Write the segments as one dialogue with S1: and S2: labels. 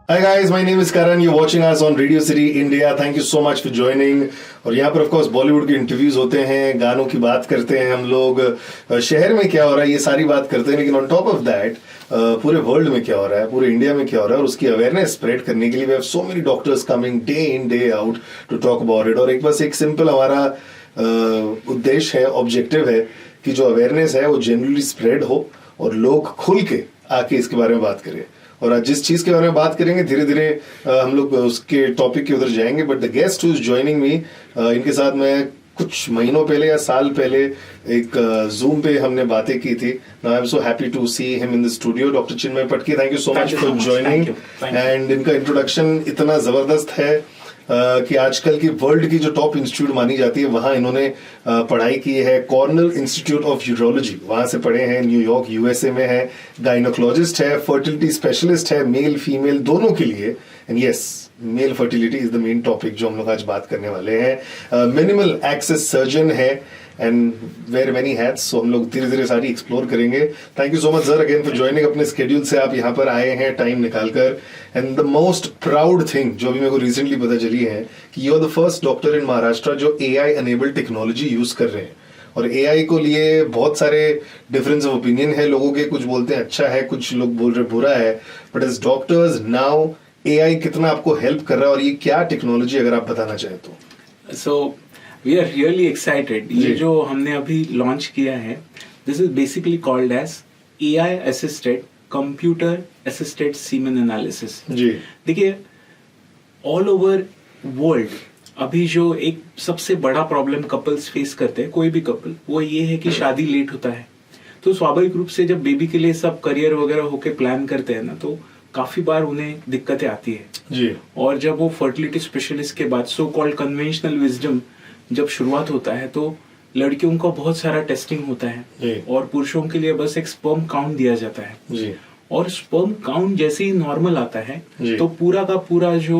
S1: Hi guys, my name is Karan. You're watching us on Radio City India. Thank you so much for joining. और यहाँ पर of course Bollywood के interviews होते हैं, गानों की बात करते हैं हम लोग, शहर में क्या हो रहा है ये सारी बात करते हैं, लेकिन ऑन टॉप ऑफ दैट पूरे वर्ल्ड में क्या हो रहा है, पूरे इंडिया में क्या हो रहा है, और उसकी अवेयरनेस स्प्रेड करने के लिए we have so many doctors coming day in day out to talk about it. और एक सिंपल हमारा उद्देश्य है, ऑब्जेक्टिव है कि जो अवेयरनेस है वो जनरली स्प्रेड हो और लोग खुल के आके इसके बारे में बात करें. और आज जिस चीज के बारे में बात करेंगे धीरे धीरे हम लोग उसके टॉपिक के उधर जाएंगे. But the guest who is joining me, इनके साथ मैं कुछ महीनों पहले या साल पहले एक जूम पे हमने बातें की थी. Now I am so happy to see him in the studio. Doctor Chinmay Patki, thank you so much for joining. And इनका इंट्रोडक्शन इतना जबरदस्त है कि आजकल की वर्ल्ड की जो टॉप इंस्टीट्यूट मानी जाती है वहां इन्होंने पढ़ाई की है. कॉर्नेल इंस्टीट्यूट ऑफ यूरोलॉजी, वहां से पढ़े हैं. न्यूयॉर्क यूएसए में है. गायनोकोलॉजिस्ट है, फर्टिलिटी स्पेशलिस्ट है, मेल फीमेल दोनों के लिए. And yes, mail fertility is the main topic जो हम लोग आज बात करने वाले हैं. मिनिमल एक्सेस सर्जन है एंड वेयर मेनी हैट्स. सो हम लोग धीरे धीरे सारी एक्सप्लोर करेंगे. Thank you so much sir again for joining. अपने स्केड्यूल से आप यहाँ पर आए हैं टाइम निकालकर. And the most proud thing जो अभी मेरे को रिसेंटली पता चली है कि you are the first doctor in Maharashtra जो AI एनेबल्ड टेक्नोलॉजी यूज कर रहे हैं. और AI को लिए बहुत सारे डिफरेंस ऑफ ओपिनियन है लोगों के. कुछ बोलते हैं अच्छा है, कुछ लोग बोल रहे बुरा है. But as doctors now AI कितना आपको हेल्प कर रहा है और ये क्या टेक्नोलॉजी, अगर आप बताना चाहें तो.
S2: So we are really excited. ये जो हमने अभी लॉन्च किया है, this is basically called as AI assisted computer assisted semen analysis.
S1: जी
S2: देखिए, ऑल ओवर वर्ल्ड अभी जो एक सबसे बड़ा प्रॉब्लम कपल्स फेस करते हैं, कोई भी कपल, वो ये है कि शादी लेट होता है. तो स्वाभाविक रूप से जब बेबी के लिए सब करियर वगैरह होके प्लान करते हैं ना, तो काफी बार उन्हें दिक्कतें आती है
S1: जी.
S2: और जब वो फर्टिलिटी स्पेशलिस्ट के बाद सो कॉल्ड कन्वेंशनल विजडम जब शुरुआत होता है, तो लड़कियों का बहुत सारा टेस्टिंग होता है और पुरुषों के लिए बस एक स्पर्म काउंट दिया जाता है
S1: जी.
S2: और स्पर्म काउंट जैसे ही नॉर्मल आता है तो पूरा का पूरा जो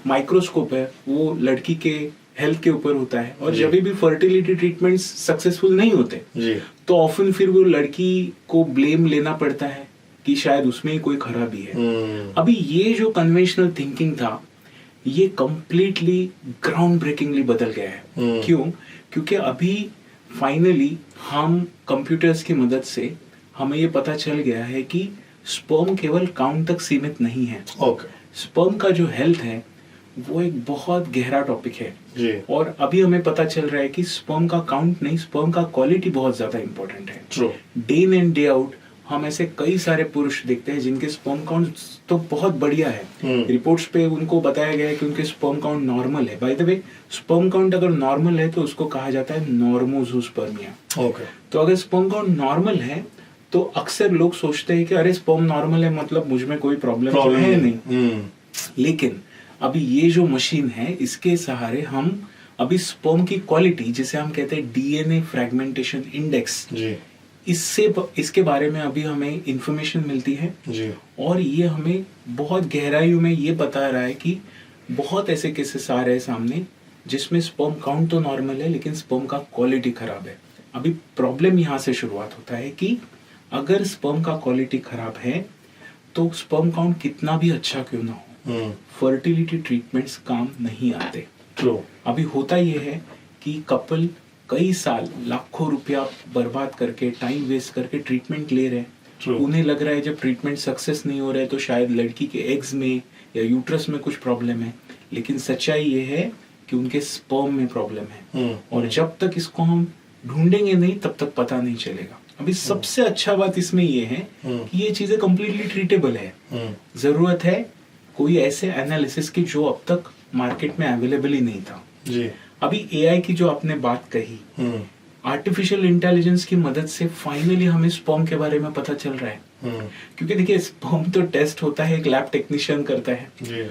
S2: माइक्रोस्कोप है वो लड़की के हेल्थ के ऊपर होता है. और जब भी फर्टिलिटी ट्रीटमेंट्स सक्सेसफुल नहीं होते तो ऑफन फिर वो लड़की को ब्लेम लेना पड़ता है कि शायद उसमें ही कोई खराबी है. अभी ये जो कन्वेंशनल थिंकिंग था ये कंप्लीटली ग्राउंड ब्रेकिंगली बदल गया है. क्यों? क्योंकि अभी फाइनली हम कंप्यूटर्स की मदद से हमें ये पता चल गया है कि स्पर्म केवल काउंट तक सीमित नहीं है. स्पर्म का जो हेल्थ है वो एक बहुत गहरा टॉपिक है
S1: जी.
S2: और अभी हमें पता चल रहा है कि स्पर्म का काउंट नहीं, स्पर्म का क्वालिटी बहुत ज्यादा इंपॉर्टेंट है. Day in and day out हम ऐसे कई सारे पुरुष देखते हैं जिनके स्पर्म काउंट तो बहुत बढ़िया है. रिपोर्ट्स पे उनको बताया गया है कि उनके स्पर्म काउंट नॉर्मल है. By the way, sperm count अगर नॉर्मल है तो उसको कहा जाता है नॉर्मोजूस्पर्मिया. तो अगर स्पर्म काउंट नॉर्मल है तो अक्सर लोग सोचते हैं कि अरे स्पर्म नॉर्मल है मतलब मुझ में कोई प्रॉब्लम है नहीं. लेकिन अभी ये जो मशीन है इसके सहारे हम अभी स्पर्म की क्वालिटी, जिसे हम कहते हैं DNA फ्रेगमेंटेशन इंडेक्स, इसके बारे में अभी हमें इंफॉर्मेशन मिलती है
S1: जी. और
S2: ये हमें बहुत गहराइयों में ये बता रहा है कि बहुत ऐसे केसेस आ रहे हैं सामने जिसमें स्पर्म काउंट तो नॉर्मल है लेकिन स्पर्म का क्वालिटी खराब है. अभी प्रॉब्लम यहाँ से शुरुआत होता है कि अगर स्पर्म का क्वालिटी खराब है तो स्पर्म काउंट कितना भी अच्छा क्यों ना हो, फर्टिलिटी ट्रीटमेंट्स काम नहीं आते. अभी होता ये है कि कपल कई साल लाखों रुपया बर्बाद करके, टाइम वेस्ट करके ट्रीटमेंट ले रहे हैं. उन्हें लग रहा है जब ट्रीटमेंट सक्सेस नहीं हो रहा है तो शायद लड़की के एग्स में या यूट्रस में कुछ प्रॉब्लम है. लेकिन सच्चाई ये है कि उनके स्पर्म में प्रॉब्लम है. और जब तक इसको हम ढूंढेंगे नहीं तब तक पता नहीं चलेगा. अभी सबसे अच्छा बात इसमें ये है कि ये चीजें कम्प्लीटली ट्रीटेबल है. जरूरत है कोई ऐसे एनालिसिस की जो अब तक मार्केट में अवेलेबल ही नहीं था
S1: जी.
S2: अभी AI की जो आपने बात कही, आर्टिफिशियल इंटेलिजेंस की मदद से फाइनली हमें स्पर्म के बारे में पता चल रहा है. क्योंकि देखिए, स्पर्म तो टेस्ट होता है, एक लैब टेक्नीशियन करता है
S1: जी.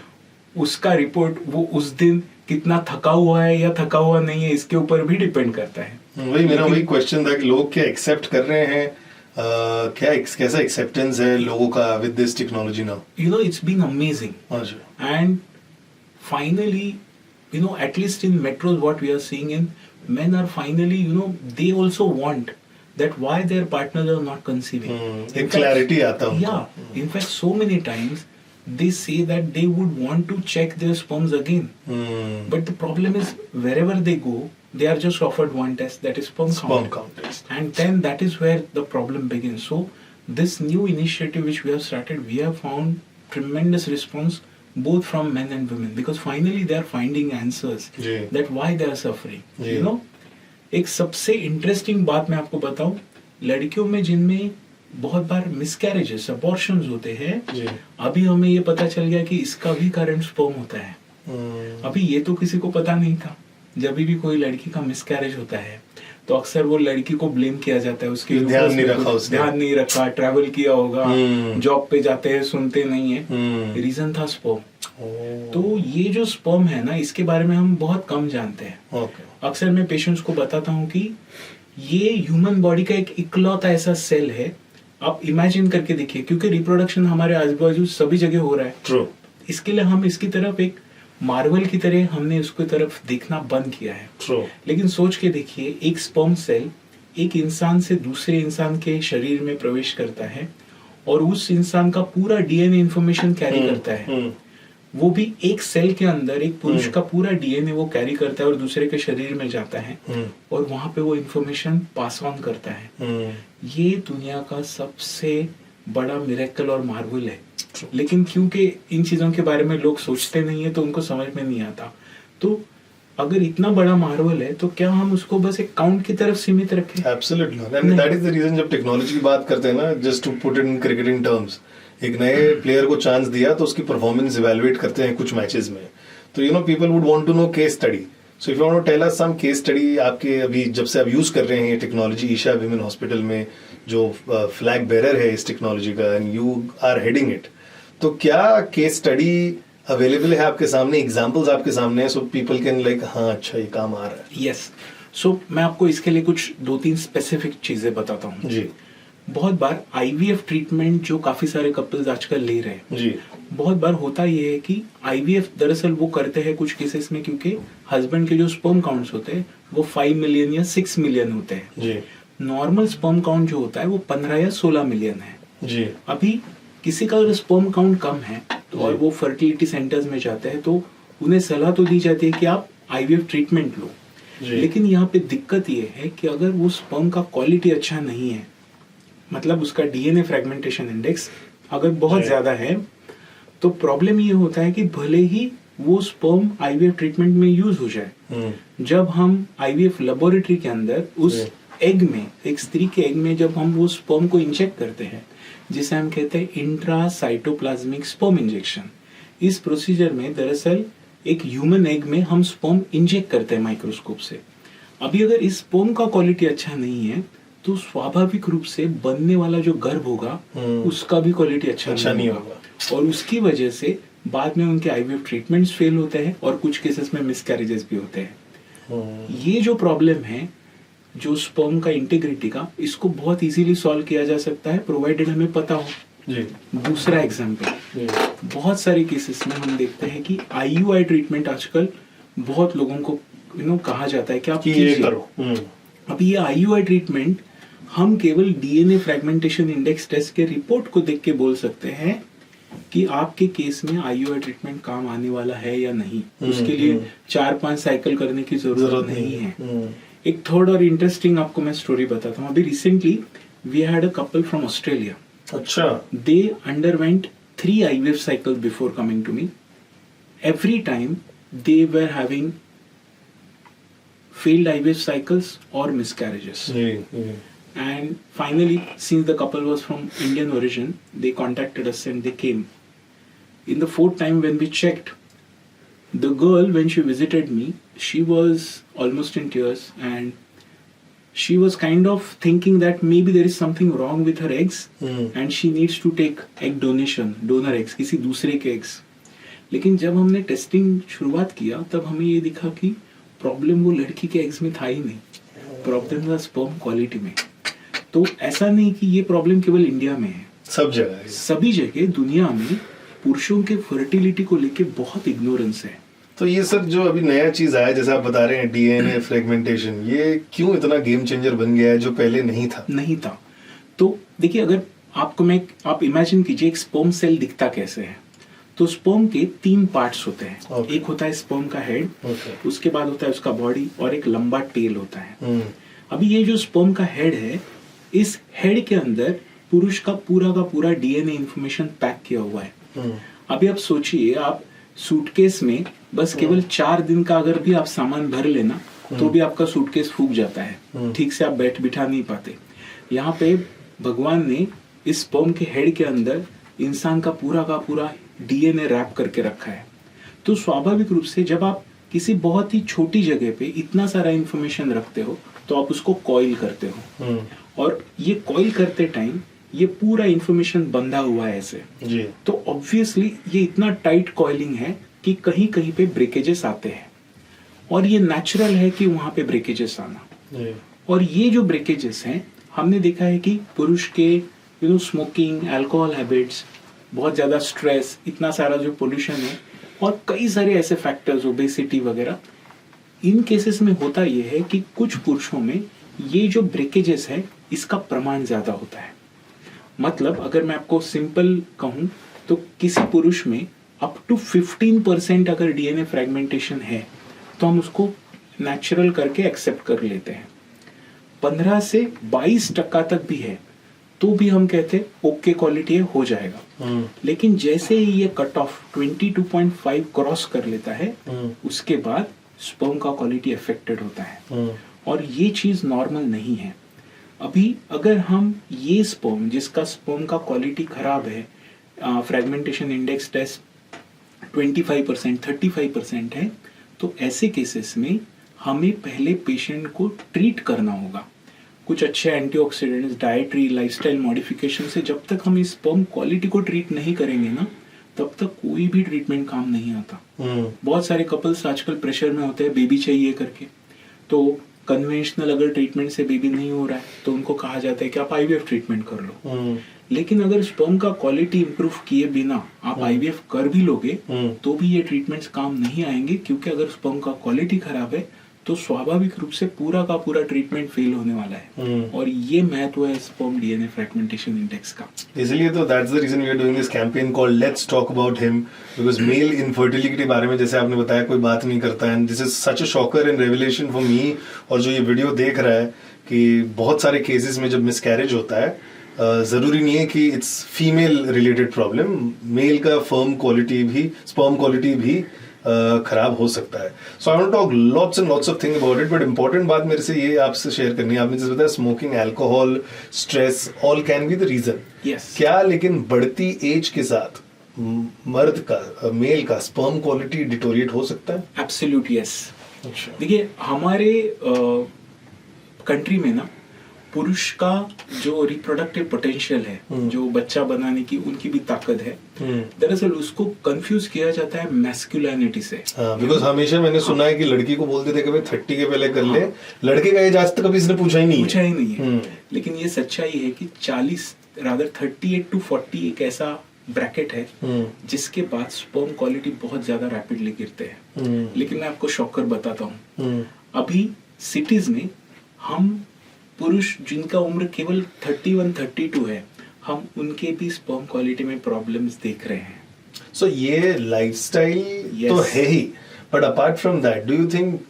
S2: उसका रिपोर्ट वो उस दिन कितना थका हुआ है या थका हुआ नहीं है इसके ऊपर भी डिपेंड करता है.
S1: वही क्वेश्चन था कि लोग क्या एक्सेप्ट कर रहे हैं, कैसा एक्सेप्टेंस है लोगों का with this technology now.
S2: It's been amazing. And finally at least in metros what we are seeing in, men are finally they also want that why their partners are not conceiving.
S1: एक clarity आता है.
S2: In fact so many times they say that they would want to check their sperms again. But the problem is, wherever they go, they are just offered one test, that is sperm count
S1: test.
S2: and then that is where the problem begins. So this new initiative which we have started, we have found tremendous response both from men and women, because finally they are finding answers
S1: ji.
S2: that why they are suffering.
S1: Ji.
S2: You know, एक सबसे interesting बात मैं आपको बताऊं, लड़कियों में जिनमें बहुत बार मिसकैरेजेस, अबॉर्शंस होते हैं,
S1: जी.
S2: अभी हमें ये पता चल गया कि इसका भी कारण स्पर्म होता है. अभी ये तो किसी को पता नहीं था. जब भी कोई लड़की का मिसकैरेज होता है तो अक्सर वो लड़की को ब्लेम किया जाता है, उसके
S1: ध्यान नहीं रखा,
S2: ट्रैवल किया होगा, जॉब पे जाते हैं, सुनते नहीं है. रीजन था स्पर्म. तो ये जो स्पर्म है ना, इसके बारे में हम बहुत कम जानते हैं. अक्सर मैं पेशेंट्स को बताता हूँ कि ये ह्यूमन बॉडी का एक इकलौता ऐसा सेल है. आप इमेजिन करके देखिए, क्योंकि रिप्रोडक्शन हमारे आजू बाजू सभी जगह हो रहा है.
S1: True.
S2: इसके लिए हम इसकी तरफ एक मार्वल की तरह हमने उसकी तरफ देखना बंद किया है.
S1: True.
S2: लेकिन सोच के देखिए, एक स्पर्म सेल एक इंसान से दूसरे इंसान के शरीर में प्रवेश करता है और उस इंसान का पूरा डीएनए इंफॉर्मेशन कैरी करता है. वो भी एक सेल के अंदर एक पुरुष का पूरा डीएनए वो कैरी करता है और दूसरे के शरीर में जाता है और वहां पे वो इंफॉर्मेशन पास ऑन करता है. ये दुनिया का सबसे बड़ा मिरेकल और मार्वल है. लेकिन क्योंकि इन चीजों के बारे में लोग सोचते नहीं है तो उनको समझ में नहीं आता. तो अगर इतना बड़ा मार्वल है तो क्या हम उसको बस एक काउंट की तरफ सीमित रखें?
S1: Absolutely not. And that is the reason जब टेक्नोलॉजी की बात करते हैं ना, just to put it in cricketing terms, एक नए प्लेयर को चांस दिया तो उसकी परफॉर्मेंस इवैल्यूएट करते हैं कुछ मैचेस में. तो you know people would want to know case study. So if you want to tell us some case study, आपके अभी जब से आप यूज कर रहे हैं ये टेक्नोलॉजी ईशा विमेन हॉस्पिटल में, जो फ्लैग बेरर है इस टेक्नोलॉजी का, and you are heading it, तो क्या केस स्टडी अवेलेबल है आपके सामने, एग्जांपल्स आपके सामने है, सो पीपल कैन लाइक हाँ अच्छा ये काम आ रहा है?
S2: यस. सो मैं आपको इसके लिए कुछ 2-3 स्पेसिफिक चीजें बताता हूँ
S1: जी.
S2: बहुत बार आईवीएफ ट्रीटमेंट जो काफी सारे कपल्स आजकल ले रहे हैं
S1: जी,
S2: बहुत बार होता ये है कि आईवीएफ दरअसल वो करते हैं कुछ केसेस में क्योंकि हस्बैंड के जो स्पर्म काउंट्स होते हैं वो 5 मिलियन या 6 मिलियन होते हैं.
S1: जी,
S2: नॉर्मल स्पर्म काउंट जो होता है वो 15 या 16 मिलियन है.
S1: जी,
S2: अभी किसी का अगर स्पर्म काउंट कम है तो और वो फर्टिलिटी सेंटर्स में जाते हैं तो उन्हें सलाह तो दी जाती है कि आप आईवीएफ ट्रीटमेंट लो. लेकिन यहाँ पे दिक्कत ये है कि अगर वो स्पर्म का क्वालिटी अच्छा नहीं है, मतलब उसका डीएनए फ्रेगमेंटेशन इंडेक्स अगर बहुत ज्यादा है, तो प्रॉब्लम ये होता है कि भले ही वो स्पर्म आईवीएफ ट्रीटमेंट में यूज हो जाए, जब हम आईवीएफ लेबोरेटरी के अंदर उस एग में, एक स्त्री के एग में जब हम वो स्पर्म को इंजेक्ट करते हैं, जिसे हम कहते हैं इंट्रासाइटोप्लाज्मिक स्पर्म इंजेक्शन, इस प्रोसीजर में दरअसल एक ह्यूमन एग में हम स्पर्म इंजेक्ट करते हैं माइक्रोस्कोप से. अभी अगर इस स्पर्म का क्वालिटी अच्छा नहीं है तो स्वाभाविक रूप से बनने वाला जो गर्भ होगा उसका भी क्वालिटी अच्छा नहीं होगा और उसकी वजह से बाद में उनके आईवीएफ ट्रीटमेंट्स फेल होते हैं और कुछ केसेस में मिसकैरेजेस भी होते हैं. ये जो प्रॉब्लम है जो स्पर्म का इंटीग्रिटी का, इसको बहुत इजीली सॉल्व किया जा सकता है प्रोवाइडेड हमें पता हो. जी. दूसरा एग्जांपल, बहुत सारे केसेस में हम देखते हैं कि आईयूआई ट्रीटमेंट आजकल बहुत लोगों को कहा जाता है कि आप ये करो. अभी ये आईयूआई ट्रीटमेंट हम केवल डीएनए फ्रेगमेंटेशन इंडेक्स टेस्ट के रिपोर्ट को देख के बोल सकते हैं कि आपके केस में आईयूआई ट्रीटमेंट काम आने वाला है या नहीं. उसके लिए 4-5 साइकिल करने की जरूरत नहीं है. एक थर्ड और इंटरेस्टिंग आपको मैं स्टोरी बताता हूँ. अभी recently we had a couple from Australia. अच्छा. They underwent 3 IVF cycles before coming to me. Every time they were having failed IVF cycles or miscarriages. And finally, since the couple was from Indian origin, they contacted us and they came. In the 4th time when we checked, the girl, when she visited me, she was almost in tears and she was kind of thinking that maybe there is something wrong with her eggs and she needs to take egg donation, donor eggs, किसी दूसरे के eggs. लेकिन जब हमने testing शुरुआत किया तब हमें ये दिखा कि प्रॉब्लम वो लड़की के एग्स में था ही नहीं, प्रॉब्लम था स्पर्म क्वालिटी में. तो ऐसा नहीं कि ये प्रॉब्लम केवल इंडिया में है, सब जगह, सभी जगह दुनिया में पुरुषों के फर्टिलिटी को लेके बहुत इग्नोरेंस है.
S1: तो ये सब जो अभी नया चीज आया, जैसे आप बता रहे हैं डीएनए फ्रेगमेंटेशन, ये क्यों इतना गेम चेंजर बन गया है जो पहले नहीं था?
S2: तो देखिए, अगर आप इमेजिन कीजिए एक स्पर्म सेल दिखता कैसे है. तो स्पर्म के 3 पार्ट्स होते हैं।
S1: Okay.
S2: एक होता है स्पर्म का हेड,
S1: Okay.
S2: उसके बाद होता है उसका बॉडी, और एक लंबा टेल होता है।
S1: हम्म,
S2: अभी ये जो स्पर्म का हेड है, इस हेड के अंदर पुरुष का पूरा डीएनए इंफॉर्मेशन पैक किया हुआ है।
S1: हम्म,
S2: अभी आप सोचिए, आप सूटकेस में बस केवल 4 दिन का अगर भी आप सामान भर लेना तो भी आपका सूटकेस फूक जाता है, ठीक से आप बिठा नहीं पाते। यहाँ पे भगवान ने इस स्पर्म के हेड के अंदर इंसान का पूरा डीएनए रैप करके रखा है। तो स्वाभाविक रूप से जब आप किसी बहुत ही छोटी जगह पे इतना सारा इंफॉर्मेशन रखते हो तो आप उसको कॉइल करते हो, और ये कॉइल करते टाइम ये पूरा इंफॉर्मेशन बंधा हुआ है ऐसे।
S1: जी।
S2: तो ऑब्वियसली ये इतना टाइट कॉइलिंग है कि कहीं कहीं पे ब्रेकेजेस आते हैं, और ये नेचुरल है कि वहां पे ब्रेकेजेस आना।
S1: जी।
S2: और ये जो ब्रेकेजेस हैं, हमने देखा है कि पुरुष के स्मोकिंग, अल्कोहल हैबिट्स, बहुत ज़्यादा स्ट्रेस, इतना सारा जो पोल्यूशन है, और कई सारे ऐसे फैक्टर्स, ओबेसिटी वगैरह, इन केसेस में होता ये है कि कुछ पुरुषों में ये जो ब्रेकेजेस है इसका प्रमाण ज़्यादा होता है। मतलब अगर मैं आपको सिंपल कहूँ तो किसी पुरुष में अप टू 15% अगर डीएनए फ्रेगमेंटेशन है तो हम उसको नेचुरल करके एक्सेप्ट कर लेते हैं। 15 से 22% तक भी है तो भी हम कहते हैं ओके क्वालिटी है, हो जाएगा। लेकिन जैसे ही ये कट ऑफ 22.5 क्रॉस कर लेता है, उसके बाद स्पर्म का क्वालिटी अफेक्टेड होता है, और ये चीज नॉर्मल नहीं है। अभी अगर हम ये स्पर्म जिसका स्पर्म का क्वालिटी खराब है, फ्रेगमेंटेशन इंडेक्स टेस्ट 25%, 35% है, तो ऐसे केसेस में हमें पहले पेशेंट को ट्रीट करना होगा। कुछ अच्छे एंटीऑक्सीडेंट्स, डाइटरी, लाइफस्टाइल मॉडिफिकेशन से जब तक हम इस स्पर्म क्वालिटी को ट्रीट नहीं करेंगे ना, तब तक कोई भी ट्रीटमेंट काम नहीं आता। बहुत सारे कपल्स आजकल प्रेशर में होते हैं बेबी चाहिए करके, तो कन्वेंशनल अगर ट्रीटमेंट से बेबी नहीं हो रहा है तो उनको कहा जाता है कि आप आईवीएफ ट्रीटमेंट कर लो। लेकिन अगर स्पर्म का क्वालिटी इंप्रूव किए बिना आप आईवीएफ कर भी लोगे तो भी ये ट्रीटमेंट्स काम नहीं आएंगे, क्योंकि अगर स्पर्म का क्वालिटी खराब है तो स्वाभाविक रूप से पूरा का पूरा ट्रीटमेंट फेल होने वाला है। और ये महत्व है स्पर्म डीएनए फ्रेगमेंटेशन इंडेक्स का।
S1: इसलिए तो that's the reason we are doing this campaign called let's talk about him, because male infertility के बारे में जैसे आपने बताया कोई बात नहीं करता है, and this is such a shocker and revelation for me. और जो ये वीडियो देख रहा है कि बहुत सारे केसेस में जब मिसकैरेज होता है, जरूरी नहीं है कि it's female related problem, male का स्पर्म क्वालिटी भी खराब हो सकता है। So I want to talk lots and lots of thing about it, but important बात मेरे से ये आपसे शेयर करनी है। आपने जैसे बताया smoking, alcohol, stress, all can be the reason. क्या लेकिन बढ़ती एज के साथ मर्द का, मेल का स्पर्म क्वालिटी डिटोरिएट हो सकता है?
S2: Absolute yes. देखिए हमारे कंट्री में ना पुरुष का जो रिप्रोडक्टिव पोटेंशियल है, जो बच्चा बनाने की उनकी भी ताकत है, दरअसल उसको कंफ्यूज किया जाता है मैस्कुलिनिटी से।
S1: बिकॉज हमेशा मैंने सुना है कि लड़की को बोलते थे कि भाई 30 के पहले कर ले, लड़के का एज आज तक कभी इसने पूछा ही नहीं है।
S2: लेकिन ये सच्चाई है कि 38 to 40 एक ऐसा ब्रैकेट है जिसके बाद स्पर्म क्वालिटी बहुत ज्यादा रैपिडली गिरते हैं। लेकिन मैं आपको शॉकर बताता हूँ, अभी सिटीज में हम पुरुष जिनका उम्र केवल 31-32 है, हम उनके भी स्पर्म क्वालिटी में प्रॉब्लम्स देख रहे हैं।
S1: सो ये लाइफस्टाइल तो है ही, but apart from that do you think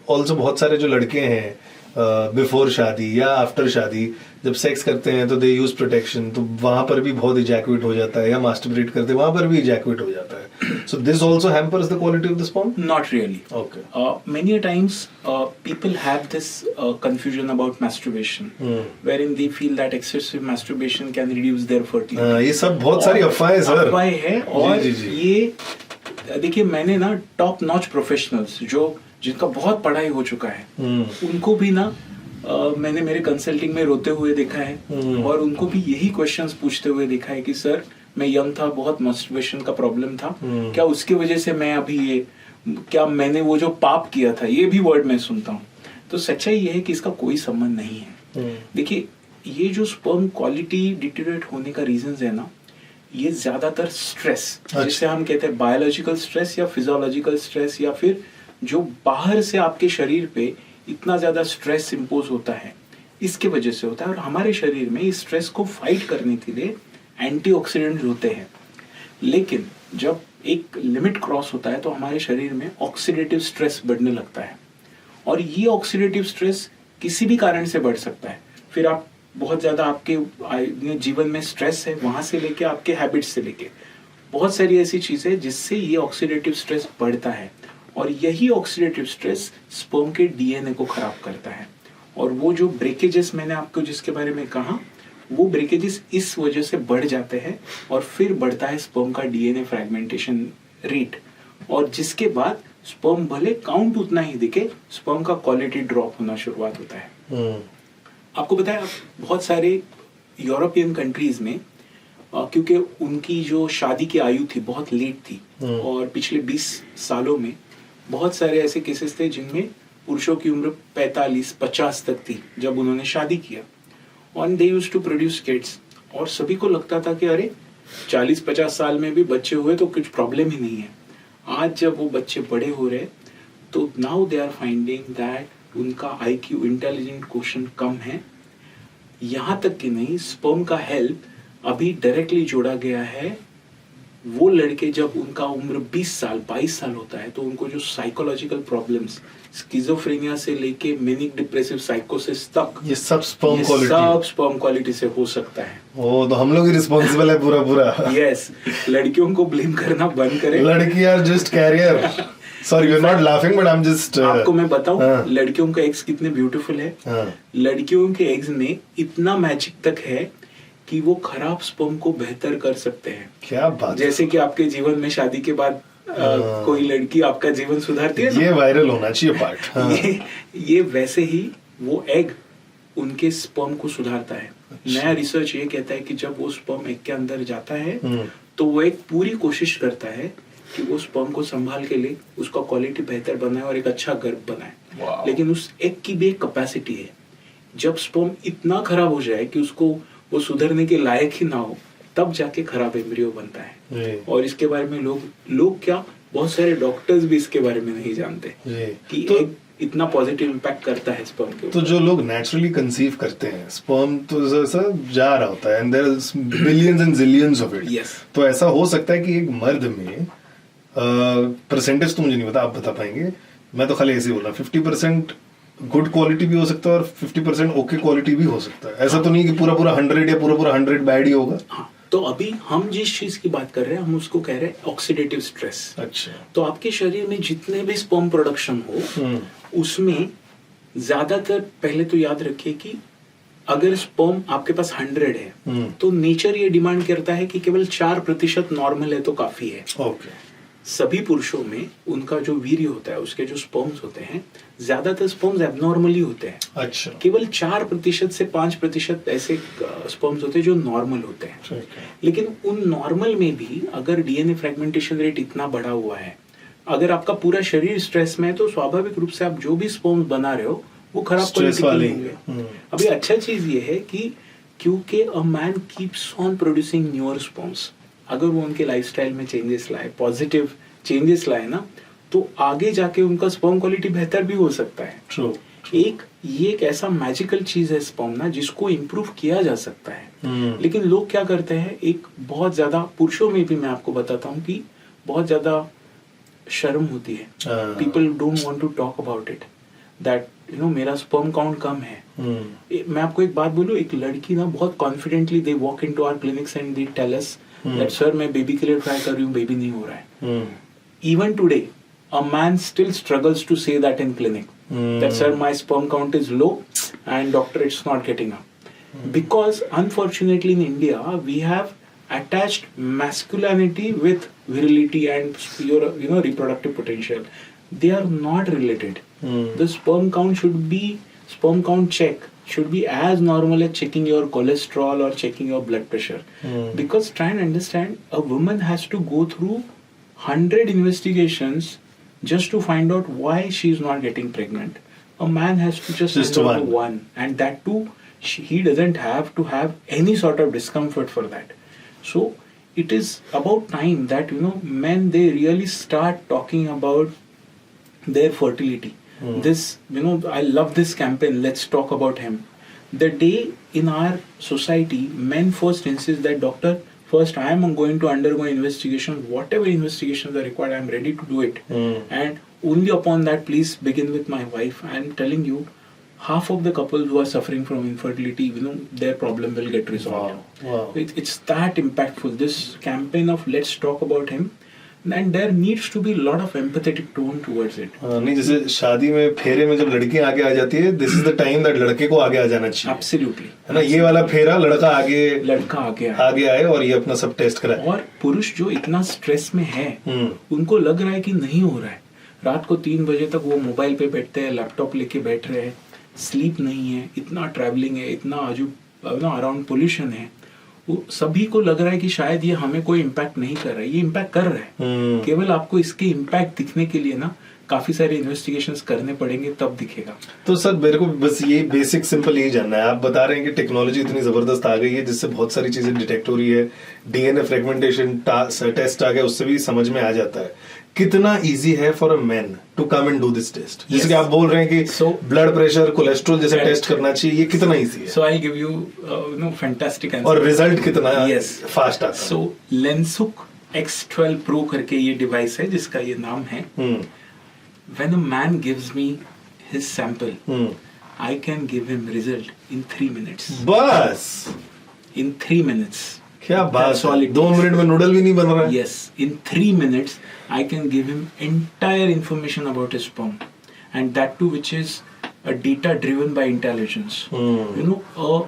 S1: also बहुत सारे जो लड़के हैं बिफोर शादी या आफ्टर शादी जब सेक्स करते हैं तो दे यूज प्रोटेक्शन, तो वहां पर भी बहुत इजैकुएट हो जाता है, या मास्टरबेट करते हैं वहां पर भी इजैकुएट हो जाता है। So this also hampers the quality of the sperm?
S2: Not really.
S1: Okay.
S2: Many a times people have this confusion about masturbation, wherein they feel that excessive masturbation can reduce their fertility.
S1: ये सब बहुत सारी अफवाहें sir.
S2: अफवाहें है, और
S1: जी।
S2: ये देखिए मैंने ना टॉप नॉच प्रोफेशनल्स जिनका बहुत पढ़ाई हो चुका है, उनको भी ना मैंने मेरे कंसल्टिंग में रोते हुए देखा है, और उनको भी यही क्वेश्चंस पूछते हुए देखा है कि सर मैं यंग था, बहुत मास्टरबेशन का प्रॉब्लम था, क्या उसकी वजह से मैं अभी क्या मैंने वो जो पाप किया था, ये भी वर्ड मैं सुनता हूँ। तो सच्चाई ये है कि इसका कोई संबंध नहीं है। देखिए ये जो स्पर्म क्वालिटी डिटेरियोरेट होने का रीजंस है ना, ये ज्यादातर स्ट्रेस, जिसे हम कहते हैं बायोलॉजिकल स्ट्रेस या फिजियोलॉजिकल स्ट्रेस, या फिर जो बाहर से आपके शरीर पे इतना ज्यादा स्ट्रेस इंपोज होता है, इसके वजह से होता है। और हमारे शरीर में इस स्ट्रेस को फाइट करने के लिए एंटीऑक्सीडेंट्स होते हैं, लेकिन जब एक लिमिट क्रॉस होता है तो हमारे शरीर में ऑक्सीडेटिव स्ट्रेस बढ़ने लगता है, और ये ऑक्सीडेटिव स्ट्रेस किसी भी कारण से बढ़ सकता है। फिर आप बहुत ज़्यादा आपके जीवन में स्ट्रेस है, वहाँ से लेके आपके हैबिट्स से लेके बहुत सारी ऐसी चीज़ें हैं जिससे ये ऑक्सीडेटिव स्ट्रेस बढ़ता है, और यही ऑक्सीडेटिव स्ट्रेस स्पर्म के डीएनए को खराब करता है। और वो जो ब्रेकेजेस मैंने आपको जिसके बारे में कहा, वो ब्रेकेजेस इस वजह से बढ़ जाते हैं और फिर बढ़ता है स्पर्म का डीएनए फ्रैगमेंटेशन रेट, और जिसके बाद स्पर्म भले काउंट उतना ही दिखे, स्पर्म का क्वालिटी ड्रॉप होना शुरुआत होता है। आपको पता है बहुत सारे यूरोपियन कंट्रीज में क्योंकि उनकी जो शादी की आयु थी बहुत लेट थी, और पिछले 20 सालों में बहुत सारे ऐसे केसेस थे जिनमें पुरुषों की उम्र 45-50 तक थी जब उन्होंने शादी किया, और they used to produce kids, और सभी को लगता था कि अरे 40-50 साल में भी बच्चे हुए तो कुछ प्रॉब्लम ही नहीं है। आज जब वो बच्चे बड़े हो रहे तो now they are finding that उनका IQ इंटेलिजेंट क्वेश्चन कम है, यहाँ तक कि नहीं, स्पर्म का हेल्थ अभी डायरेक्टली जोड़ा गया है। वो लड़के जब उनका उम्र 20 साल 22 साल होता है तो उनको जो साइकोलॉजिकल प्रॉब्लम्स, स्किज़ोफ्रेनिया से लेके मैनिक डिप्रेसिव साइकोसिस तक,
S1: ये सब स्पर्म
S2: क्वालिटी से हो सकता है।
S1: ओ, तो हम लोग ही रिस्पॉन्सिबल है पूरा।
S2: यस, लड़कियों को ब्लेम करना बंद करें।
S1: लड़की are just carrier. Sorry, you are not laughing but I am just
S2: आपको मैं बताऊं लड़कियों का एग्स कितने ब्यूटीफुल है। लड़कियों के एग्स में इतना मैजिक तक है कि वो खराब स्पर्म को बेहतर कर सकते हैं।
S1: क्या बात,
S2: जैसे कि आपके जीवन में शादी के बाद कोई लड़की आपका जीवन सुधारती है,
S1: ये वायरल होना चाहिए पार्ट।
S2: ये वैसे ही वो एग उनके स्पर्म को सुधारता है। नया रिसर्च ये कहता है कि जब वो स्पर्म एग के अंदर जाता है तो वो एक पूरी कोशिश करता है कि वो स्पर्म को संभाल के ले, उसका क्वालिटी बेहतर बनाए और एक अच्छा गर्भ बनाए। लेकिन उस एग की भी एक कैपेसिटी है, जब स्पर्म इतना खराब हो जाए कि उसको वो सुधरने के लायक ही ना हो, तब जाके खराब एम्ब्रियो बनता है। और इसके बारे में लोग क्या, बहुत सारे डॉक्टर्स भी इसके बारे में नहीं जानते कि तो, एग इतना पॉजिटिव इम्पैक्ट करता है स्पर्म के।
S1: तो जो लोग नेचुरली कंसीव करते हैं, स्पर्म तो जैसा जा रहा होता है, and there is billions and zillions of it. तो ऐसा हो सकता है कि एक मर्द में परसेंटेज तो मुझे नहीं पता, आप बता पाएंगे, मैं तो खाली ऐसे ही बोला 50% गुड क्वालिटी भी हो सकता है और 50% ओके क्वालिटी भी हो सकता है। ऐसा तो नहीं कि पूरा 100 या पूरा 100 बैड ही होगा।
S2: तो अभी हम जिस चीज की बात कर रहे हैं हम उसको कह रहे हैं ऑक्सीडेटिव स्ट्रेस।
S1: अच्छा,
S2: तो आपके शरीर में जितने भी स्पर्म प्रोडक्शन हो उसमें ज्यादातर, पहले तो याद रखिए कि अगर स्पर्म आपके पास 100 है तो नेचर ये डिमांड करता है कि केवल 4% नॉर्मल है तो काफी है।
S1: ओके।
S2: सभी पुरुषों में उनका जो वीर्य होता है, उसके जो स्पर्म्स होते हैं, ज्यादातर स्पर्म्स एबनॉर्मली होते हैं।
S1: अच्छा।
S2: केवल 4% से 5% ऐसे स्पर्म्स होते हैं जो नॉर्मल होते हैं। लेकिन उन नॉर्मल में भी अगर डीएनए फ्रैगमेंटेशन रेट इतना बढ़ा हुआ है, अगर आपका पूरा शरीर स्ट्रेस में है, तो स्वाभाविक रूप से आप जो भी स्पर्म्स बना रहे हो वो खराब क्वालिटी के होंगे। अभी अच्छा चीज ये है कि क्योंकि a man keeps on producing newer sperms, अगर वो उनके लाइफस्टाइल में चेंजेस लाए, पॉजिटिव चेंजेस लाए ना, तो आगे जाके उनका स्पर्म क्वालिटी बेहतर भी हो सकता है।
S1: True.
S2: ये एक ऐसा मैजिकल चीज है स्पर्म ना, जिसको इम्प्रूव किया जा सकता है। लेकिन लोग क्या करते हैं, एक बहुत ज्यादा, पुरुषों में भी मैं आपको बताता हूँ कि बहुत ज्यादा शर्म होती है। People don't want to talk about it, that मेरा स्पर्म काउंट कम है। मैं आपको एक बात बोलूं, एक लड़की ना बहुत confidently they walk into our clinics and they tell us that sir मैं बेबी के लिए ट्राई कर रही हूँ, बेबी नहीं हो रहा है। Even today a man still struggles to say that in clinic, that sir my sperm count is low and doctor it's not getting up, because unfortunately in India we have attached masculinity with virility and your reproductive potential. They are not related. The sperm count check should be as normal as checking your cholesterol or checking your blood pressure. Because try and understand, a woman has to go through 100 investigations just to find out why she is not getting pregnant. A man has to just one, and that too he doesn't have to have any sort of discomfort for that. So it is about time that men, they really start talking about their fertility. This I love this campaign, let's talk about him. The day in our society men first insist that doctor First, I am going to undergo investigations. Whatever investigations are required, I am ready to do it. And only upon that, please begin with my wife. I am telling you, half of the couples who are suffering from infertility, their problem will get resolved.
S1: Wow.
S2: It's that impactful. This campaign of let's talk about him, and there needs to be a lot of empathetic tone towards it.
S1: नहीं, जैसे शादी में फेरे में जब लड़कियां आगे आ जाती है, this is the time that लड़के को आगे आ जाना चाहिए.
S2: Absolutely.
S1: है ना, ये वाला फेरा लड़का आगे आए और ये अपना सब टेस्ट कराए.
S2: और पुरुष जो इतना स्ट्रेस में है, उनको लग रहा है कि नहीं हो रहा है. रात को 3 बजे तक वो मोबाइल पे बैठते हैं, लैपटॉप लेके बैठ रहे हैं, स्लीप नहीं है, इतना ट्रैवलिंग है, इतना अराउंड पोल्यूशन है. वो सभी को लग रहा है कि शायद ये हमें कोई इम्पैक्ट नहीं कर रहा है. ये इम्पैक्ट कर रहा है. केवल आपको इसके इम्पैक्ट दिखने के लिए ना काफी सारे इन्वेस्टिगेशंस करने पड़ेंगे, तब दिखेगा.
S1: तो सर मेरे को बस ये बेसिक सिंपल यही जानना है. आप बता रहे हैं कि टेक्नोलॉजी इतनी जबरदस्त आ गई है जिससे बहुत सारी चीजें डिटेक्ट हो रही है, डीएनए फ्रेगमेंटेशन टेस्ट आ गया, उससे भी समझ में आ जाता है. कितना इजी है for a man to come and do this test? जैसे कि आप बोल रहे हैं कि ब्लड प्रेशर, कोलेस्ट्रॉल जैसे टेस्ट करना चाहिए, ये कितना इजी है?
S2: So I give you fantastic answer.
S1: और रिजल्ट कितना फास्ट आता है?
S2: सो लेंसुक X12 Pro करके ये डिवाइस है जिसका ये नाम है. When a man gives me his sample, I can give him result in 3 minutes.
S1: बस
S2: in 3 minutes.
S1: क्या बात है, 2 मिनट में नूडल भी नहीं बन रहा है.
S2: Yes, in 3 minutes I can give him entire information about his sperm, and that too which is a data driven by intelligence. A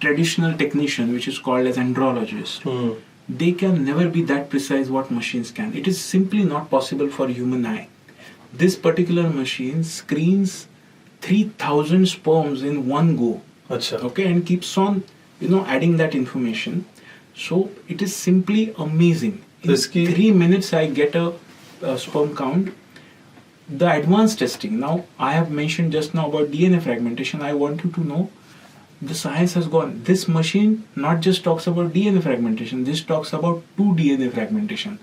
S2: traditional technician which is called as andrologist, they can never be that precise what machines can. It is simply not possible for human eye. This particular machine screens 3,000 sperms in one go.
S1: अच्छा.
S2: Okay, and keeps on adding that information. So it is simply amazing. In 3 minutes I get a sperm count. The advanced testing, now I have mentioned just now about DNA fragmentation. I want you to know the science has gone. This machine not just talks about DNA fragmentation, this talks about 2 DNA fragmentation.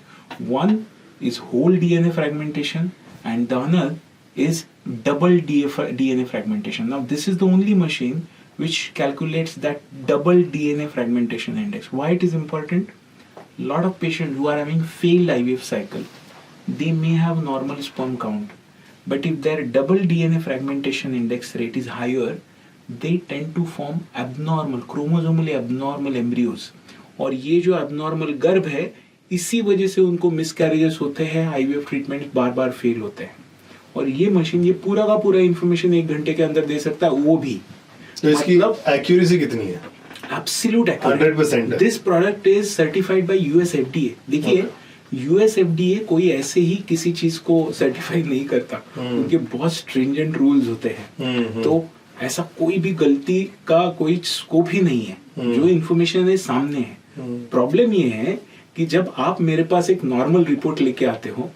S2: One is whole DNA fragmentation and the other is double DNA fragmentation. Now this is the only machine which calculates that double DNA fragmentation index. Why it is important? A lot of patients who are having failed IVF cycle, they may have normal sperm count, but if their double DNA fragmentation index rate is higher, they tend to form abnormal, chromosomally abnormal embryos. और ये जो abnormal गर्भ है, इसी वजह से उनको miscarriages होते हैं, IVF ट्रीटमेंट बार बार फेल होते हैं. और ये मशीन ये पूरा का पूरा इंफॉर्मेशन 1 घंटे के अंदर दे सकता है, वो भी.
S1: तो इसकी एक्यूरेसी कितनी है?
S2: Absolute accuracy.
S1: 100%.
S2: This product is certified by US FDA. देखिए, US FDA कोई ऐसे ही किसी चीज को सर्टिफाई नहीं करता. उनके बहुत stringent rules होते हैं. तो ऐसा कोई भी गलती का कोई स्कोप ही नहीं है. जो इन्फॉर्मेशन है सामने है. प्रॉब्लम ये है कि जब आप मेरे पास एक नॉर्मल रिपोर्ट लेके आते हो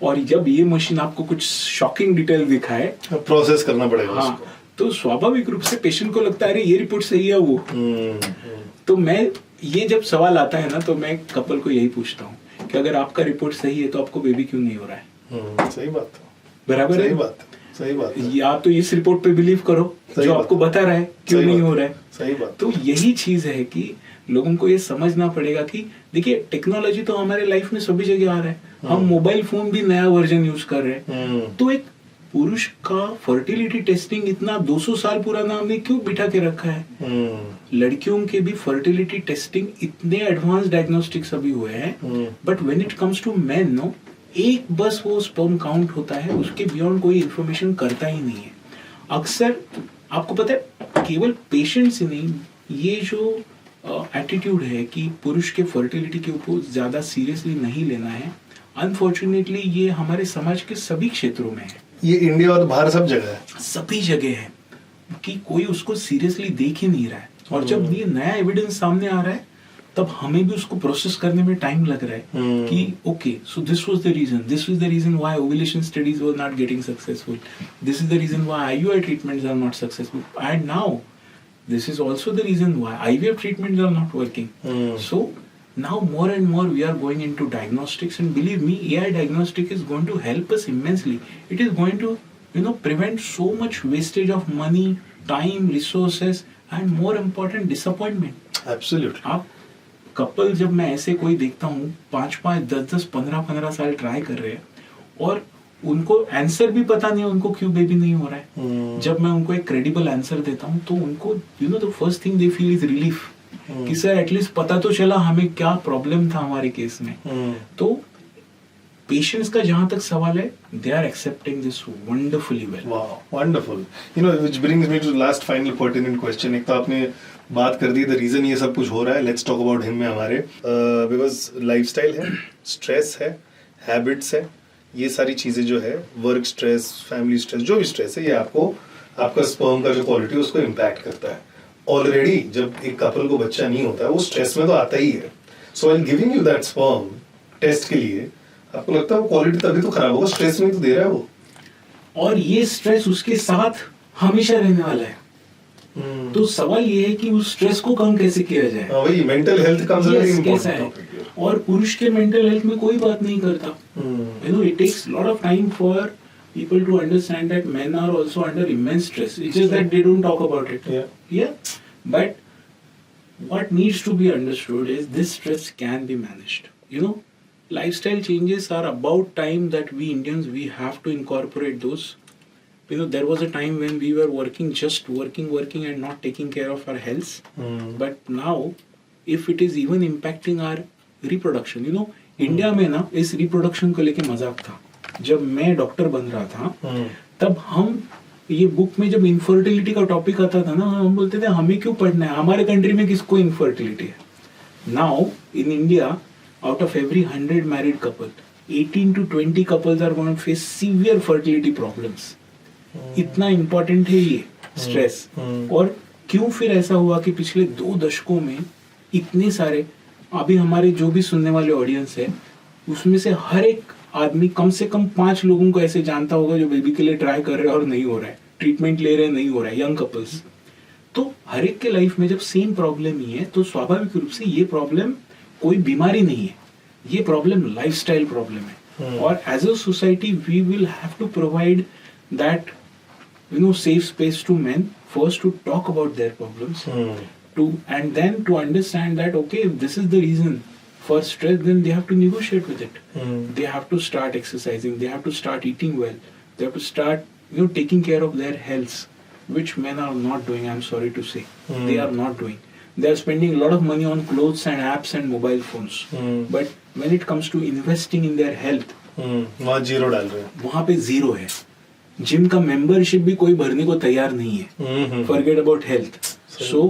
S2: और जब ये मशीन आपको कुछ शॉकिंग डिटेल दिखाए,
S1: प्रोसेस करना पड़ेगा.
S2: हाँ, तो स्वाभाविक रूप से पेशेंट को लगता है अरे ये रिपोर्ट सही है वो. तो मैं ये जब सवाल आता है ना, तो मैं कपल को यही पूछता हूँ कि अगर आपका रिपोर्ट सही है तो आपको बेबी क्यों नहीं हो रहा है?
S1: सही बात है.
S2: बराबर है.
S1: सही बात है.
S2: या तो इस रिपोर्ट पे बिलीव करो जो आपको बता रहा है क्यों नहीं हो रहा है.
S1: सही बात.
S2: तो यही चीज है कि लोगों को ये समझना पड़ेगा कि देखिए टेक्नोलॉजी तो हमारे लाइफ में सभी जगह आ रहा है. हम मोबाइल फोन भी नया वर्जन यूज कर रहे हैं. तो एक पुरुष का फर्टिलिटी टेस्टिंग इतना 200 साल पुराना हमने क्यों बिठा के रखा है? लड़कियों के भी फर्टिलिटी टेस्टिंग इतने एडवांस डायग्नोस्टिक्स अभी हुए हैं, but when it comes to men, no, एक बस वो स्पर्म काउंट होता है, उसके बियॉन्ड कोई इंफॉर्मेशन करता ही नहीं है. अक्सर आपको पता है केवल पेशेंट्स ही नहीं, ये जो एटीट्यूड है कि पुरुष के फर्टिलिटी के ऊपर ज्यादा सीरियसली नहीं लेना है, अनफॉर्चुनेटली ये हमारे समाज के सभी क्षेत्रों में है.
S1: ये इंडिया और बाहर सब जगह है.
S2: सभी जगह है कि कोई उसको सीरियसली देख ही नहीं रहा है. और जब ये नया एविडेंस सामने आ रहा है तब हमें भी उसको प्रोसेस करने में टाइम लग रहा है कि okay, so this was the reason why ovulation studies were not getting successful, this is the reason why IUI treatments are not successful, and now this is also the reason why IVF treatments are not working. So now more and more we are going into diagnostics, and believe me, AI diagnostic is going to help us immensely. It is going to prevent so much wastage of money, time, resources, and more important, disappointment.
S1: Absolutely.
S2: आप couple जब मैं ऐसे कोई देखता हूँ 5-5, 10-10, 15-15 साल try कर रहे हैं और उनको आंसर भी पता नहीं है उनको क्यों बेबी नहीं हो रहा है। जब मैं उनको एक क्रेडिबल आंसर देता हूँ तो उनको the first thing they feel is relief कि सर एटलीस्ट पता तो चला हमें क्या प्रॉब्लम था हमारे केस में। तो पेशेंस का जहां तक सवाल है, they are accepting this wonderfully well.
S1: Wow, wonderful. Which brings me to last final pertinent question. एक तो आपने बात कर दी द रीजन ये सब कुछ हो रहा है, लेट्स टॉक अबाउट हिम में हमारे बिकॉज लाइफस्टाइल है, स्ट्रेस है, हैबिट्स है, ये सारी चीजें जो है, वर्क स्ट्रेस, फैमिली स्ट्रेस, जो भी स्ट्रेस है, ये आपका स्पर्म का जो क्वालिटी है उसको इम्पैक्ट करता है। ऑलरेडी जब एक कपल को बच्चा नहीं होता है वो स्ट्रेस में तो आता ही है। So while giving you that sperm test के लिए आपको लगता है वो क्वालिटी तभी तो खराब होगा, स्ट्रेस में तो दे रहा है वो,
S2: और ये स्ट्रेस उसके साथ हमेशा रहने वाला है। तो सवाल ये है कि उस स्ट्रेस को कम कैसे किया जाए।
S1: वही mental health comes a very important topic.
S2: और पुरुष के मेंटल हेल्थ में कोई बात नहीं करता। It takes a lot of time for people to understand that men are also under immense stress. It's just that they don't talk about it. Yeah. But what needs to be understood is this stress can be managed. Lifestyle changes are about time that we Indians, we have to incorporate those. There was a time when we were working and not taking care of our health. But now, if it is even impacting our reproduction, India में ना इस reproduction को लेके मजाक था। जब मैं doctor बन रहा था तब हम ये बुक में जब इनफर्टिलिटी का टॉपिक आता था ना, हम बोलते थे हमें क्यों पढ़ना है, हमारे कंट्री में किसको इनफर्टिलिटी है। Now in India out of every 100 married couple 18 to 20 couples are going to face severe fertility problems. इतना इम्पोर्टेंट है ये स्ट्रेस। और क्यों फिर ऐसा हुआ कि पिछले 2 दशकों में इतने सारे, अभी हमारे जो भी सुनने वाले ऑडियंस है उसमें से हर एक आदमी कम से कम 5 लोगों को ऐसे जानता होगा जो बेबी के लिए ट्राई कर रहे हैं और नहीं हो रहा है, ट्रीटमेंट ले रहे हैं नहीं हो रहा है, यंग कपल्स। तो हर एक के लाइफ में जब सेम प्रॉब्लम ही है तो स्वाभाविक रूप से ये प्रॉब्लम कोई बीमारी नहीं है, ये प्रॉब्लम लाइफस्टाइल प्रॉब्लम है। और as a society we will have to provide that safe space to men first to talk about their problems, and then to understand that okay, if this is the reason for stress, then they have to negotiate with it. They have to start exercising, they have to start eating well, they have to start taking care of their health, which men are not doing. I'm sorry to say, they are not doing. They are spending a lot of money on clothes and apps and mobile phones, but when it comes to investing in their health,
S1: वहाँ zero डाल रहे हैं,
S2: वहाँ पे zero है। Gym का membership भी कोई भरने को तैयार नहीं है। Forget about health. सो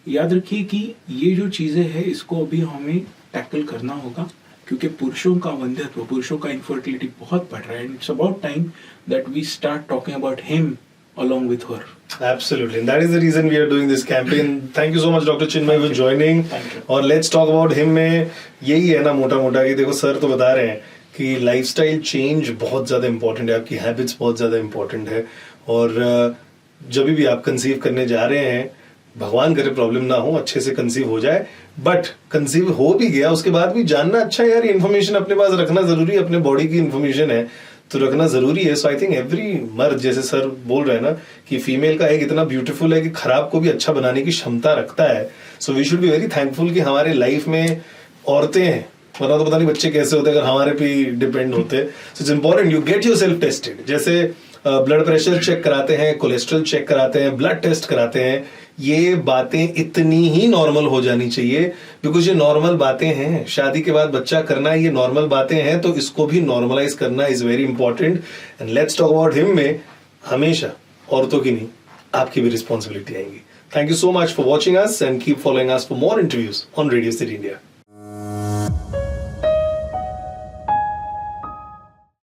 S2: याद रखिए कि ये जो चीजें हैं इसको अभी हमें टैकल करना होगा, क्योंकि पुरुषों का वंध्यत्व, पुरुषों का इनफर्टिलिटी बहुत बढ़ रहा है। It's about time that we start talking about him along with her.
S1: Absolutely, and that is the reason we are doing this campaign. Thank you so much, Dr. Chinmay, for joining. और let's talk about him में यही है ना मोटा कि देखो sir तो बता रहे हैं कि लाइफस्टाइल चेंज बहुत ज़्यादा इंपॉर्टेंट है, आपकी हैबिट्स बहुत ज़्यादा इंपॉर्टेंट है। और जब भी आप कंसीव करने जा रहे हैं, भगवान करे प्रॉब्लम ना हो, अच्छे से कंसीव हो जाए, बट कंसीव हो भी गया उसके बाद भी जानना अच्छा है यार, इन्फॉर्मेशन अपने पास रखना जरूरी है, अपने बॉडी की इन्फॉर्मेशन है तो रखना जरूरी है। सो आई थिंक एवरी मर्द, जैसे सर बोल रहे हैं ना कि फीमेल का एग इतना ब्यूटीफुल है कि खराब को भी अच्छा बनाने की क्षमता रखता है। So we should be very thankful कि हमारे लाइफ में औरतें हैं, वरना तो पता नहीं बच्चे कैसे होते अगर हमारे पे डिपेंड होते। So it's important you get yourself tested, जैसे ब्लड प्रेशर चेक कराते हैं, कोलेस्ट्रॉल चेक कराते हैं, ब्लड टेस्ट कराते हैं, ये बातें इतनी ही नॉर्मल हो जानी चाहिए, बिकॉज ये नॉर्मल बातें हैं। शादी के बाद बच्चा करना ये नॉर्मल बातें हैं, तो इसको भी नॉर्मलाइज करना is very important. And let's talk about him में हमेशा औरतों की नहीं, आपकी भी रिस्पॉन्सिबिलिटी आएंगी। Thank you so much for watching us and keep following us for more interviews on radio city India.